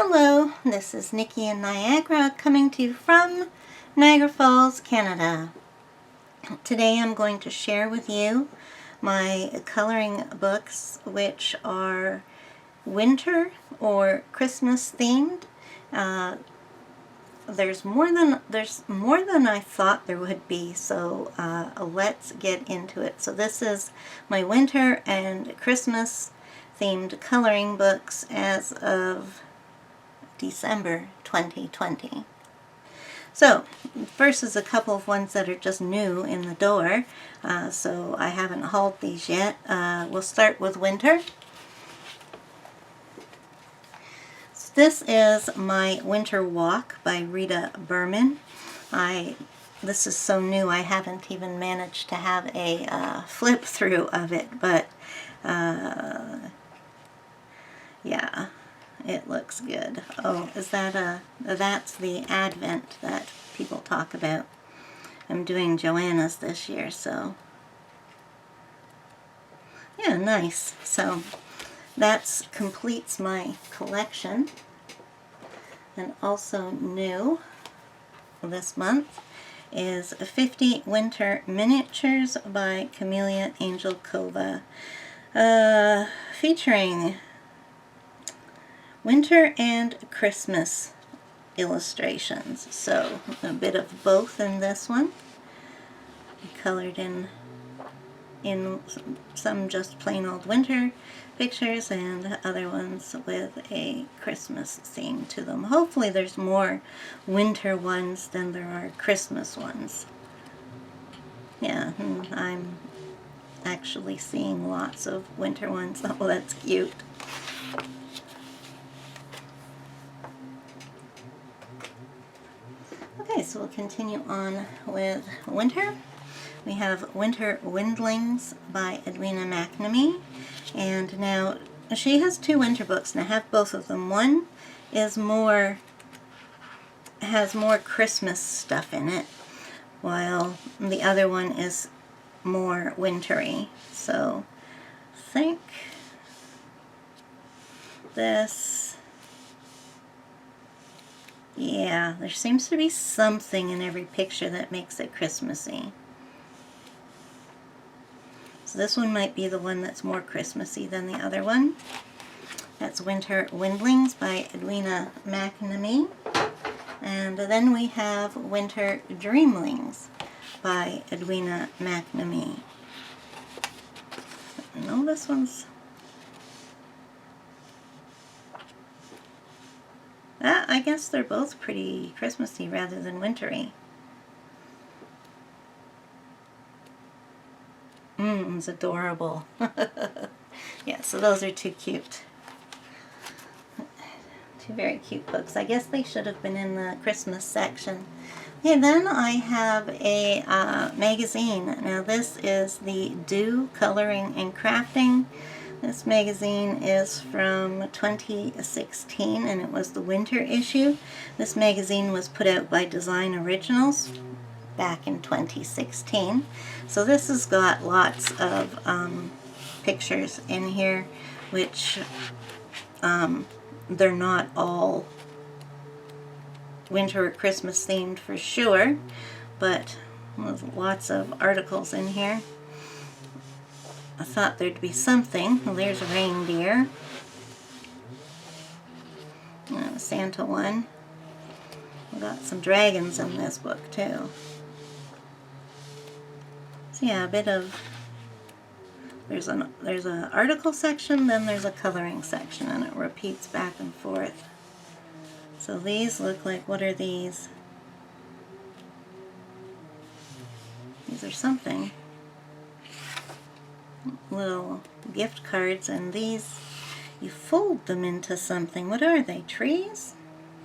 Hello, this is Nikki in Niagara coming to you from Niagara Falls, Canada. Today I'm going to share with you my coloring books which are winter or Christmas themed. There's more than I thought there would be, so let's get into it. So this is my winter and Christmas themed coloring books as of December 2020. So first is a couple of ones that are just new in the door, so I haven't hauled these yet. We'll start with winter. So this is my Winter Walk by Rita Berman. This is so new I haven't even managed to have a flip through of it, but yeah. It looks good. Oh, is that that's the Advent that people talk about. I'm doing Joannas this year, so yeah, nice. So that completes my collection. And also new this month is 50 Winter Miniatures by Camellia Angelica, featuring winter and Christmas illustrations. So a bit of both in this one. Colored in some just plain old winter pictures and other ones with a Christmas theme to them. Hopefully there's more winter ones than there are Christmas ones. Yeah, I'm actually seeing lots of winter ones. Oh, that's cute. Okay, so we'll continue on with winter. We have Winter Windlings by Edwina McNamee. And now she has two winter books, and I have both of them. One is has more Christmas stuff in it, while the other one is more wintry. So I think this, yeah, there seems to be something in every picture that makes it Christmassy. So this one might be the one that's more Christmassy than the other one. That's Winter Windlings by Edwina McNamee. And then we have Winter Dreamlings by Edwina McNamee. No, this one's... I guess they're both pretty Christmassy rather than wintry. It's adorable. Yeah, so those are two cute. Two very cute books. I guess they should have been in the Christmas section. Okay, then I have a magazine. Now this is the Do Coloring and Crafting. This magazine is from 2016, and it was the winter issue. This magazine was put out by Design Originals back in 2016. So this has got lots of pictures in here, which they're not all winter or Christmas themed for sure, but there's lots of articles in here. I thought there'd be something. Well, there's a reindeer. And a Santa one. We got some dragons in this book too. So yeah, a bit of, there's an article section, then there's a coloring section, and it repeats back and forth. So these look like, what are these? These are something. Little gift cards, and these, you fold them into something. What are they? Trees?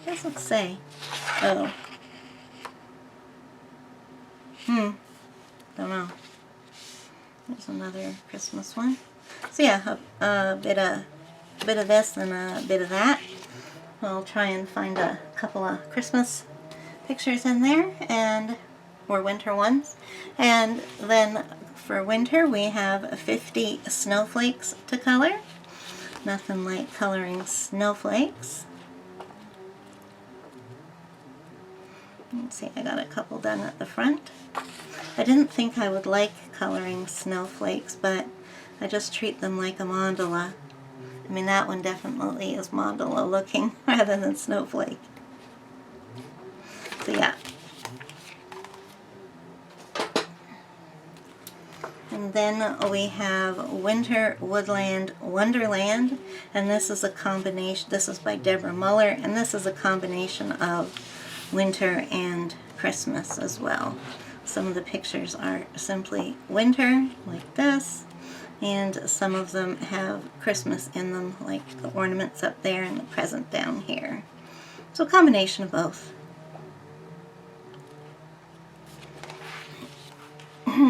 Doesn't say. Oh. Don't know. There's another Christmas one. So yeah, a bit of this and a bit of that. I'll try and find a couple of Christmas pictures in there, and or winter ones. And then for winter we have 50 snowflakes to color. Nothing like coloring snowflakes. Let's see, I got a couple done at the front. I didn't think I would like coloring snowflakes, but I just treat them like a mandala. I mean, that one definitely is mandala looking rather than snowflake. So yeah. And then we have Woodland Wonderland, and this is a combination, this is by Deborah Muller, and this is a combination of winter and Christmas as well. Some of the pictures are simply winter, like this, and some of them have Christmas in them, like the ornaments up there and the present down here. So a combination of both.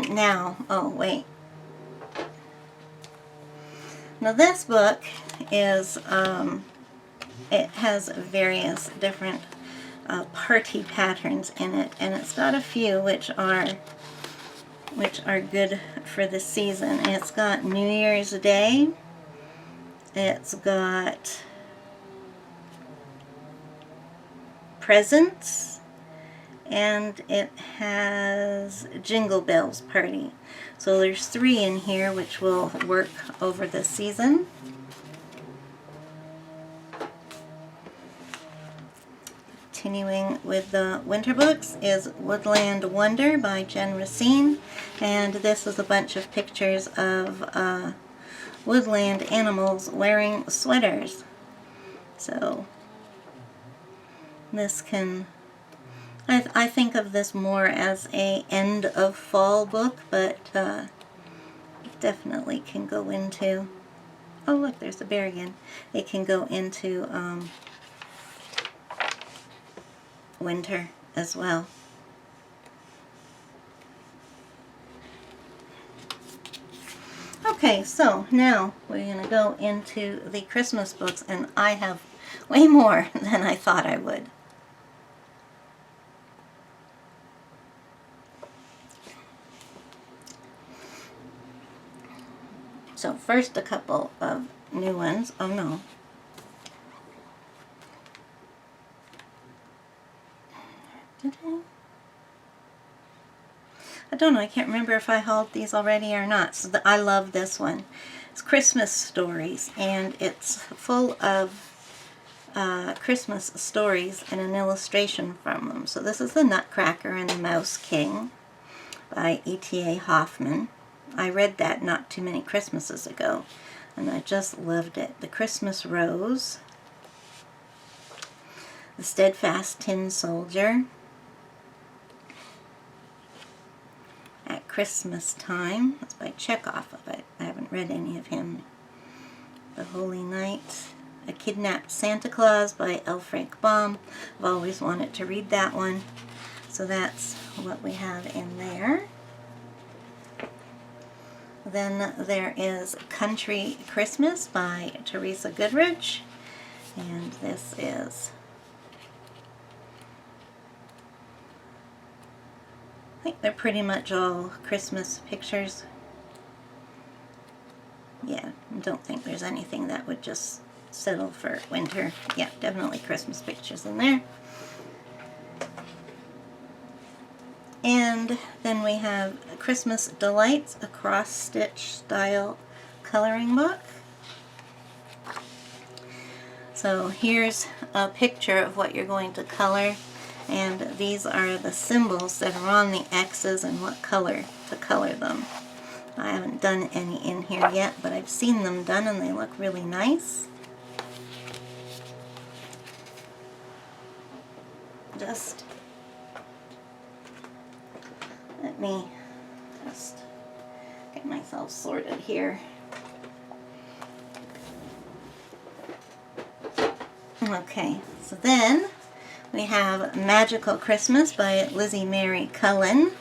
Now, oh wait. Now this book is, it has various different party patterns in it, and it's got a few which are good for the season. It's got New Year's Day, it's got presents, and it has Jingle Bells Party. So there's 3 in here which will work over the season. Continuing with the winter books is Woodland Wonder by Jen Racine, and this is a bunch of pictures of woodland animals wearing sweaters. So this can, I think of this more as a end of fall book, but it definitely can go into, oh look, there's a bear again. It can go into winter as well. Okay, so now we're going to go into the Christmas books, and I have way more than I thought I would. So first a couple of new ones. Oh no. Did I don't know. I can't remember if I hauled these already or not. So I love this one. It's Christmas stories, and it's full of Christmas stories and an illustration from them. So this is The Nutcracker and the Mouse King by E.T.A. Hoffman. I read that not too many Christmases ago, and I just loved it. The Christmas Rose, The Steadfast Tin Soldier, At Christmas Time, that's by Chekhov, but I haven't read any of him. The Holy Night, A Kidnapped Santa Claus by L. Frank Baum. I've always wanted to read that one, so that's what we have in there. Then there is Country Christmas by Teresa Goodrich, and this is, I think they're pretty much all Christmas pictures. Yeah, I don't think there's anything that would just settle for winter. Yeah, definitely Christmas pictures in there. And then we have Christmas Delights, a cross-stitch style coloring book. So here's a picture of what you're going to color, and these are the symbols that are on the X's and what color to color them. I haven't done any in here yet, but I've seen them done and they look really nice. Just let me just get myself sorted here. Okay, so then we have Magical Christmas by Lizzie Mary Cullen,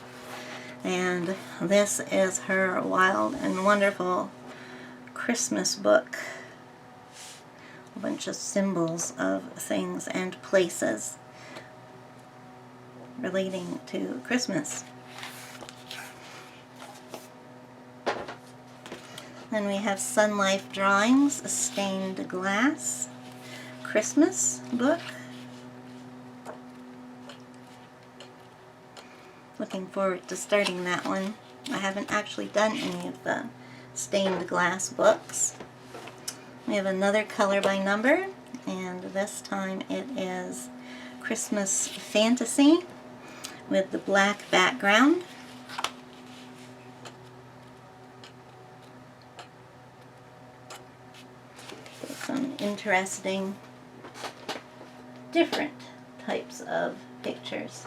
and this is her wild and wonderful Christmas book. A bunch of symbols of things and places relating to Christmas. Then we have Sun Life Drawings, a stained glass Christmas book. Looking forward to starting that one. I haven't actually done any of the stained glass books. We have another color by number, and this time it is Christmas Fantasy with the black background. Some interesting, different types of pictures.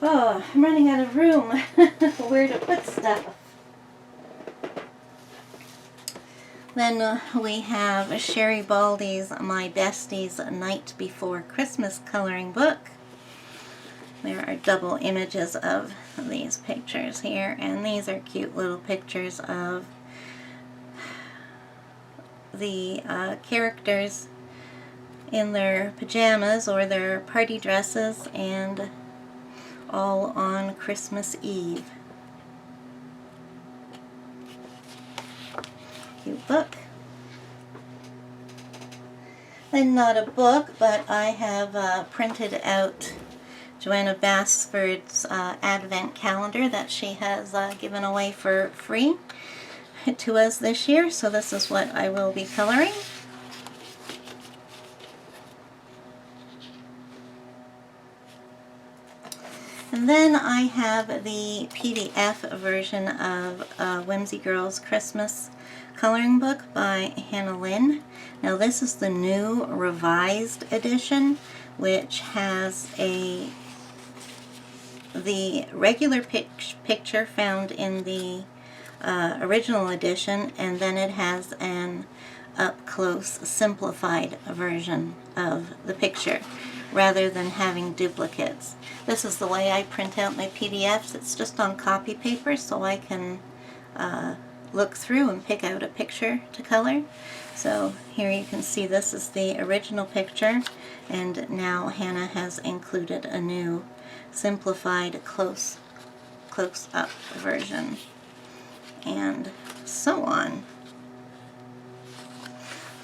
Oh, I'm running out of room where to put stuff. Then we have Sherry Baldy's My Besties Night Before Christmas coloring book. There are double images of these pictures here, and these are cute little pictures of the characters in their pajamas or their party dresses, and all on Christmas Eve. Cute book. Then not a book, but I have printed out Joanna Basford's Advent calendar that she has given away for free to us this year. So this is what I will be coloring. And then I have the PDF version of Whimsy Girl's Christmas coloring book by Hannah Lynn. Now this is the new revised edition, which has the regular picture found in the original edition, and then it has an up-close simplified version of the picture rather than having duplicates. This is the way I print out my PDFs. It's just on copy paper, so I can look through and pick out a picture to color. So here you can see this is the original picture, and now Hannah has included a new simplified close-up version, and so on.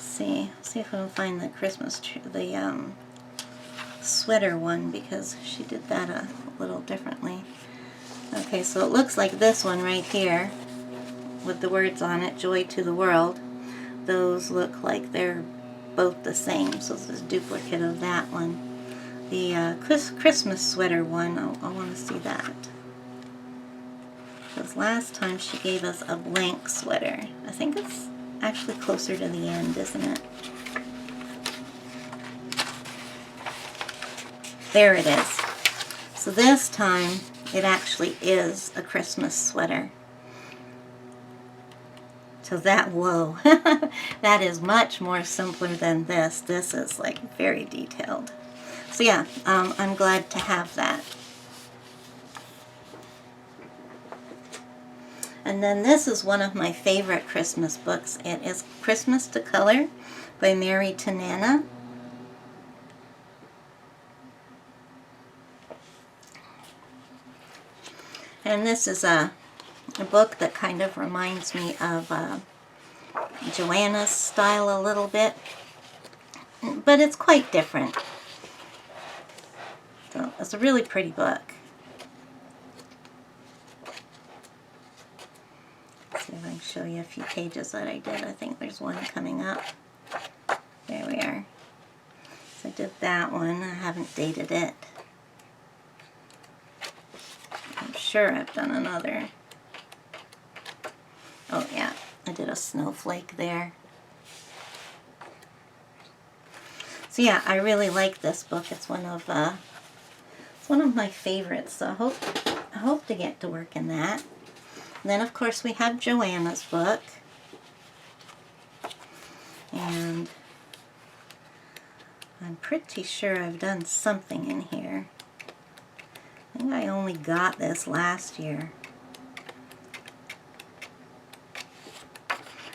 See if I can find the Christmas tree, the sweater one, because she did that a little differently. Okay, so it looks like this one right here with the words on it, Joy to the World. Those look like they're both the same, so this is a duplicate of that one. The Christmas sweater one, I want to see that. Because last time she gave us a blank sweater. I think it's actually closer to the end, isn't it? There it is. So this time it actually is a Christmas sweater. So that, whoa, that is much more simpler than this. This is like very detailed. So yeah, I'm glad to have that. And then this is one of my favorite Christmas books. It is Christmas to Color by Mary Tanana. And this is a book that kind of reminds me of Joanna's style a little bit, but it's quite different. So it's a really pretty book. Let's see if I can show you a few pages that I did. I think there's one coming up. There we are. So I did that one. I haven't dated it. I'm sure I've done another. Oh yeah, I did a snowflake there. So yeah, I really like this book. It's one of my favorites. So I hope to get to work in that. And then of course we have Joanna's book, and I'm pretty sure I've done something in here. I think I only got this last year.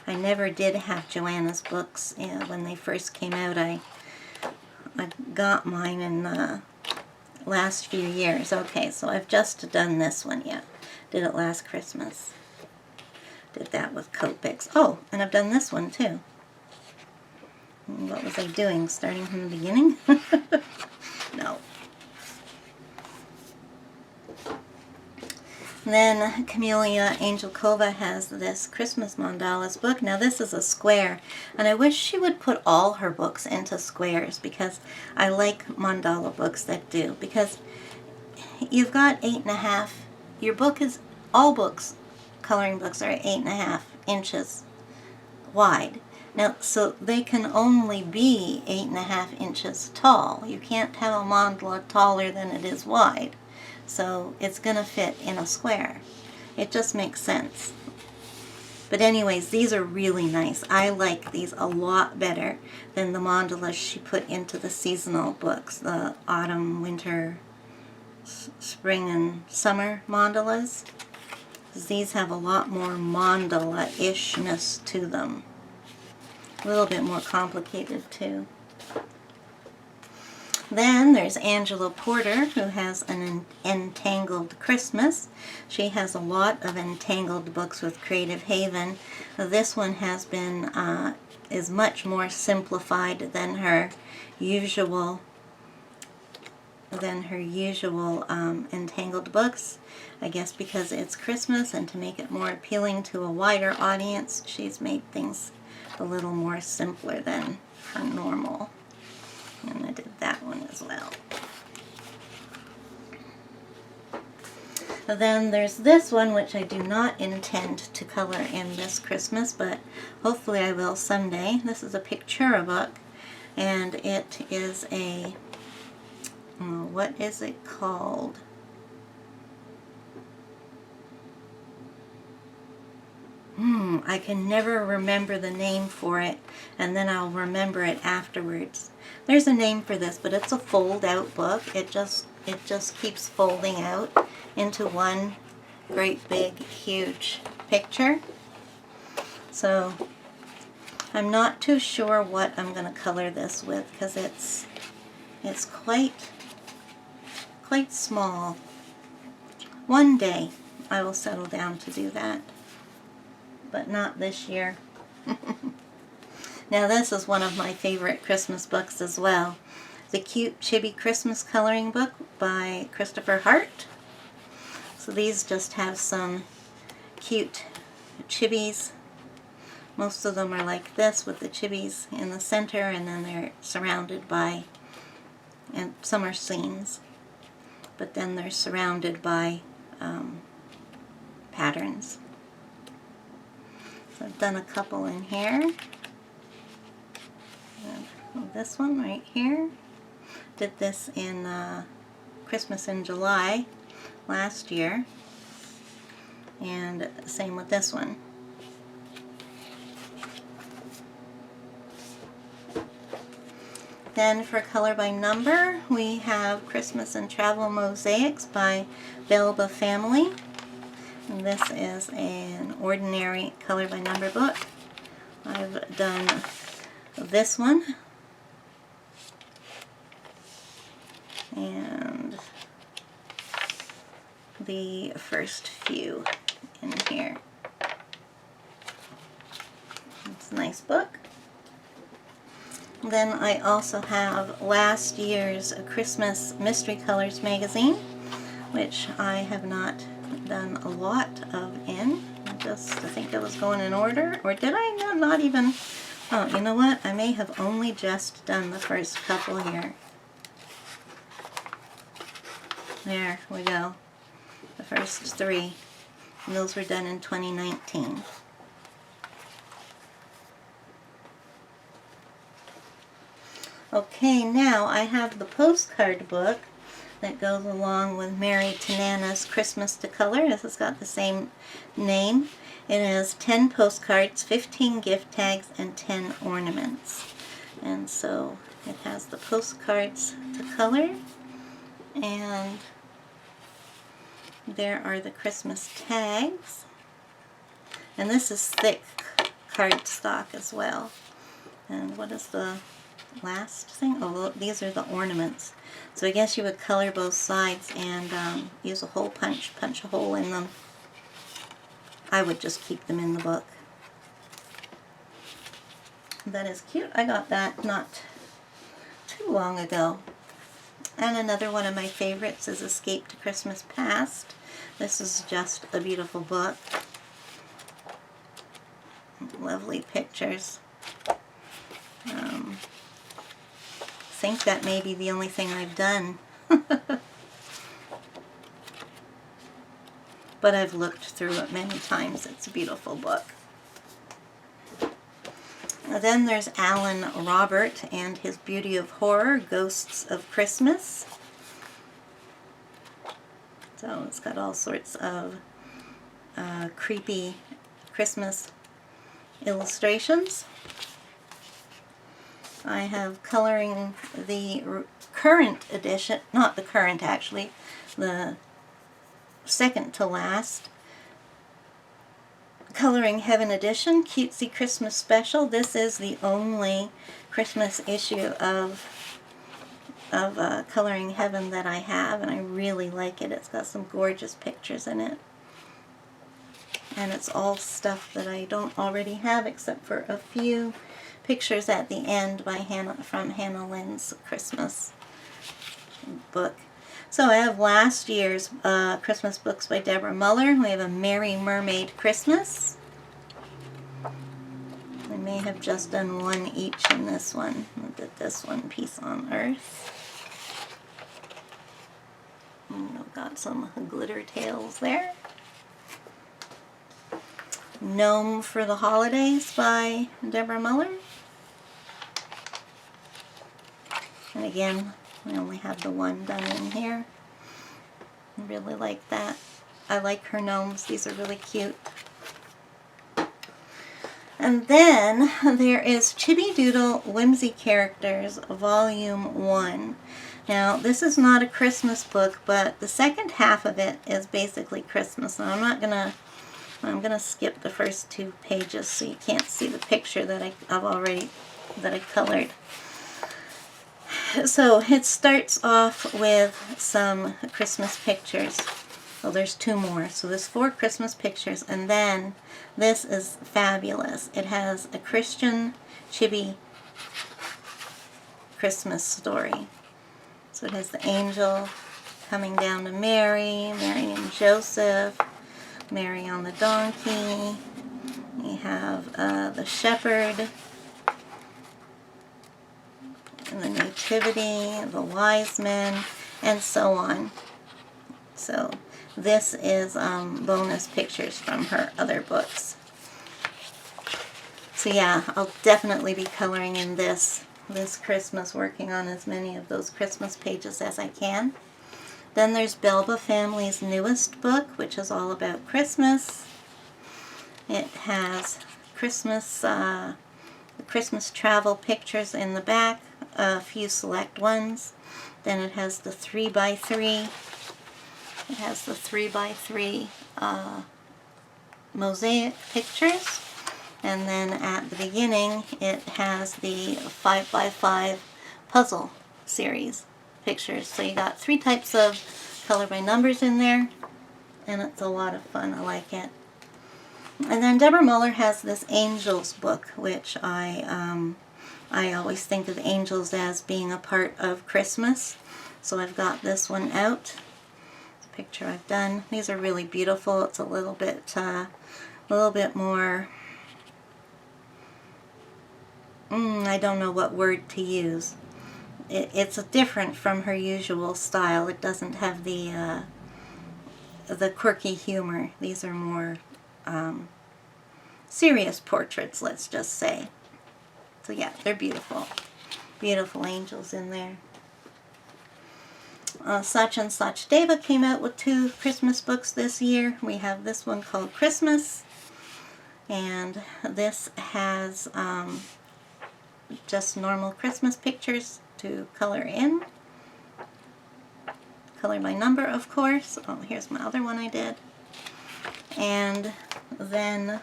I never did have Joanna's books when they first came out. I got mine in the last few years. Okay, so I've just done this one yet. Did it last Christmas. Did that with Copics. Oh, and I've done this one too. What was I doing? Starting from the beginning? No. Then Camellia Angelcova has this Christmas Mandalas book. Now this is a square, and I wish she would put all her books into squares, because I like mandala books that do. Because you've got 8.5. Your book is, all books, coloring books, are 8.5 inches wide. Now, so they can only be 8.5 inches tall. You can't have a mandala taller than it is wide. So it's going to fit in a square. It just makes sense. But anyways, these are really nice. I like these a lot better than the mandalas she put into the seasonal books, the autumn, winter, spring, and summer mandalas. These have a lot more mandala-ishness to them. A little bit more complicated too. Then there's Angelica Porter, who has an Entangled Christmas. She has a lot of Entangled books with Creative Haven. This one has been, is much more simplified than her usual Entangled books. I guess because it's Christmas, and to make it more appealing to a wider audience, she's made things a little more simpler than her normal. And I did that one as well. Then there's this one, which I do not intend to color in this Christmas, but hopefully I will someday. This is a Pictura book, and it is a, what is it called? I can never remember the name for it, and then I'll remember it afterwards. There's a name for this, but it's a fold-out book. It just keeps folding out into one great big huge picture. So I'm not too sure what I'm going to color this with, because it's quite small. One day I will settle down to do that, but not this year. Now this is one of my favorite Christmas books as well. The Cute Chibi Christmas Coloring Book by Christopher Hart. So these just have some cute chibis. Most of them are like this, with the chibis in the center, and then they're surrounded by, and some are scenes, but then they're surrounded by patterns. So I've done a couple in here. This one right here. Did this in Christmas in July last year. And same with this one. Then for color by number, we have Christmas and Travel Mosaics by Belba Family. And this is an ordinary color by number book. I've done this one and the first few in here. It's a nice book. Then I also have last year's Christmas Mystery Colors magazine, which I have not done a lot of in. I think it was going in order, or did I not even? Oh, you know what? I may have only just done the first couple here. There we go. The first three. And those were done in 2019. Okay, now I have the postcard book that goes along with Mary Tanana's Christmas to Color. This has got the same name. It has 10 postcards, 15 gift tags, and 10 ornaments. And so it has the postcards to color, and there are the Christmas tags. And this is thick cardstock as well. And what is the last thing? Oh, these are the ornaments. So I guess you would color both sides and use a hole punch a hole in them. I would just keep them in the book. That is cute. I got that not too long ago. And another one of my favorites is Escape to Christmas Past. This is just a beautiful book. Lovely pictures. I think that may be the only thing I've done. But I've looked through it many times. It's a beautiful book. Then there's Alan Robert and his Beauty of Horror, Ghosts of Christmas. So it's got all sorts of creepy Christmas illustrations. I have coloring the current edition, not the current actually, the second to last, Coloring Heaven edition, Cutesy Christmas Special. This is the only Christmas issue of Coloring Heaven that I have, and I really like it. It's got some gorgeous pictures in it. And it's all stuff that I don't already have, except for a few pictures at the end from Hannah Lynn's Christmas book. So I have last year's Christmas books by Deborah Muller. We have a Merry Mermaid Christmas. I may have just done one each in this one. I did this one, Peace on Earth. And I've got some glitter tails there. Gnome for the Holidays by Deborah Muller. And again, I only have the one done in here. I really like that. I like her gnomes. These are really cute. And then there is Chibi Doodle Whimsy Characters Volume 1. Now, this is not a Christmas book, but the second half of it is basically Christmas. And I'm gonna skip the first 2 pages so you can't see the picture that I colored. So it starts off with some Christmas pictures. Well, there's 2 more. So there's 4 Christmas pictures, and then this is fabulous. It has a Christian Chibi Christmas story. So it has the angel coming down to Mary, Mary and Joseph, Mary on the donkey. We have the shepherd, and the nativity, the wise men, and so on. So this is bonus pictures from her other books. So yeah, I'll definitely be coloring in this Christmas, working on as many of those Christmas pages as I can. Then there's Belba Family's newest book, which is all about Christmas. It has Christmas travel pictures in the back, a few select ones. Then it has the 3x3. It has the 3x3 mosaic pictures. And then at the beginning, it has the 5x5 puzzle series pictures. So you got 3 types of color by numbers in there, and it's a lot of fun. I like it. And then Deborah Muller has this Angels book, which I always think of angels as being a part of Christmas. So I've got this one out. It's a picture I've done. These are really beautiful. It's a little bit more. I don't know what word to use. It's different from her usual style. It doesn't have the quirky humor. These are more serious portraits, let's just say. So yeah, they're beautiful. Beautiful angels in there. Such and Such Deva came out with 2 Christmas books this year. We have this one called Christmas, and this has just normal Christmas pictures to color in. Color by number, of course. Oh, here's my other one I did. And then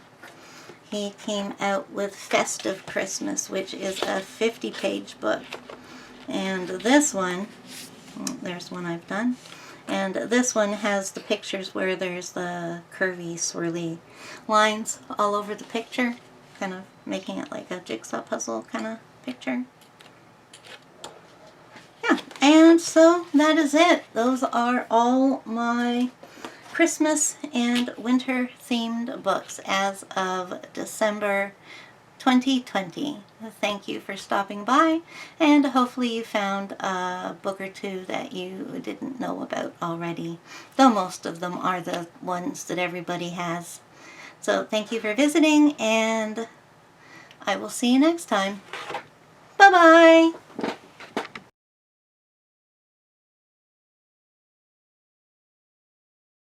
he came out with Festive Christmas, which is a 50-page book. And this one, there's one I've done. And this one has the pictures where there's the curvy, swirly lines all over the picture. kind of making it like a jigsaw puzzle kind of picture. Yeah, and so that is it. Those are all my Christmas and winter themed books as of December 2020. Thank you for stopping by, and hopefully you found a book or two that you didn't know about already, though most of them are the ones that everybody has. So thank you for visiting, and I will see you next time. Bye-bye!